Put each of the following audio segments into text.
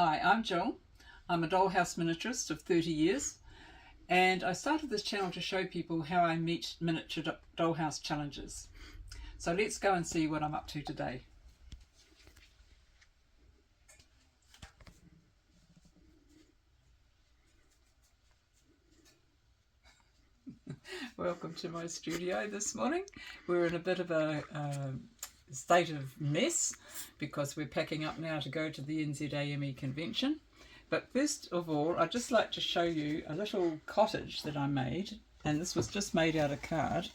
Hi, I'm Jill. I'm a dollhouse miniaturist of 30 years, and I started this channel to show people how I meet miniature dollhouse challenges. So let's go and see what I'm up to today. Welcome to my studio this morning. We're in a bit of a state of mess because we're packing up now to go to the NZAME convention. But first of all, I'd just like to show you a little cottage that I made, and this was just made out of card,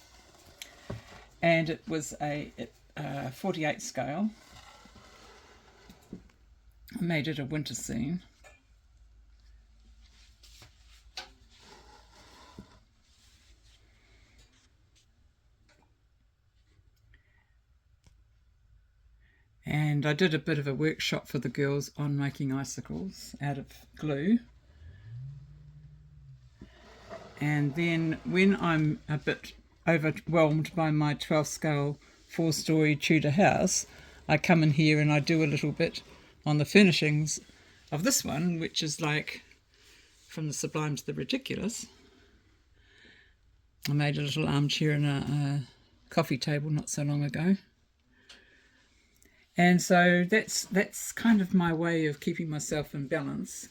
and it was a 48 scale. I made it a winter scene. And I did a bit of a workshop for the girls on making icicles out of glue. And then when I'm a bit overwhelmed by my 12 scale 4-story Tudor house, I come in here and I do a little bit on the furnishings of this one, which is like from the sublime to the ridiculous. I made a little armchair and a coffee table not so long ago. And so that's kind of my way of keeping myself in balance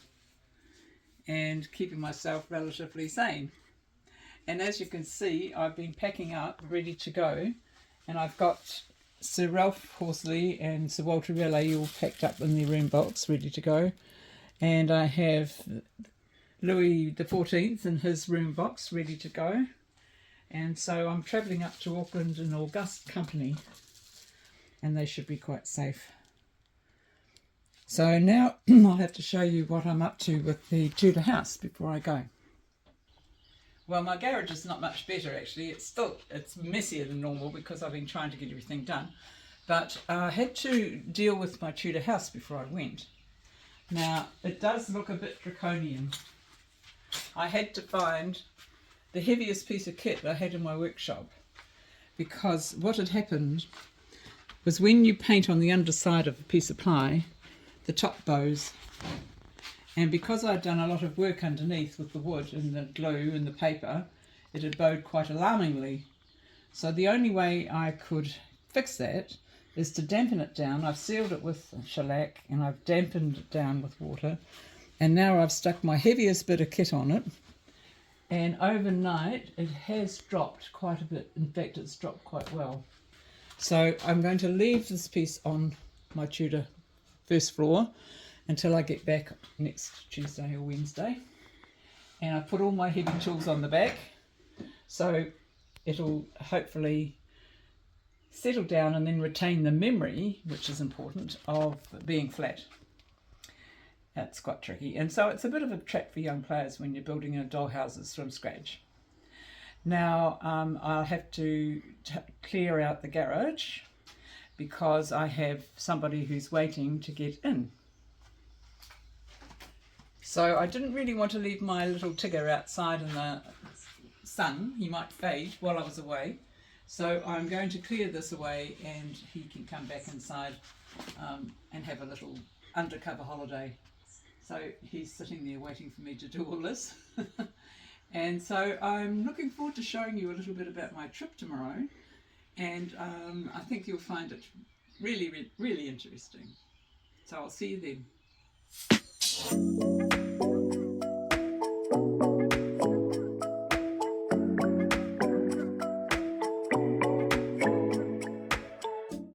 and keeping myself relatively sane. And as you can see, I've been packing up, ready to go, and I've got Sir Ralph Horsley and Sir Walter Raleigh all packed up in their room box, ready to go. And I have Louis XIV in his room box, ready to go. And so I'm travelling up to Auckland in august company, and they should be quite safe. So now I'll have to show you what I'm up to with the Tudor house before I go. Well, my garage is not much better actually. It's messier than normal because I've been trying to get everything done. But I had to deal with my Tudor house before I went. Now, it does look a bit draconian. I had to find the heaviest piece of kit I had in my workshop, because what had happened was when you paint on the underside of a piece of ply, the top bows. And because I'd done a lot of work underneath with the wood and the glue and the paper, it had bowed quite alarmingly. So the only way I could fix that is to dampen it down. I've sealed it with shellac and I've dampened it down with water. And now I've stuck my heaviest bit of kit on it. And overnight it has dropped quite a bit. In fact, it's dropped quite well. So I'm going to leave this piece on my Tudor first floor until I get back next Tuesday or Wednesday. And I put all my heavy tools on the back, so it'll hopefully settle down and then retain the memory, which is important, of being flat. That's quite tricky. And so it's a bit of a trap for young players when you're building dollhouses from scratch. Now I'll have to clear out the garage because I have somebody who's waiting to get in. So I didn't really want to leave my little Tigger outside in the sun. He might fade while I was away. So I'm going to clear this away and he can come back inside and have a little undercover holiday. So he's sitting there waiting for me to do all this. And so I'm looking forward to showing you a little bit about my trip tomorrow, and I think you'll find it really, really interesting. So I'll see you then.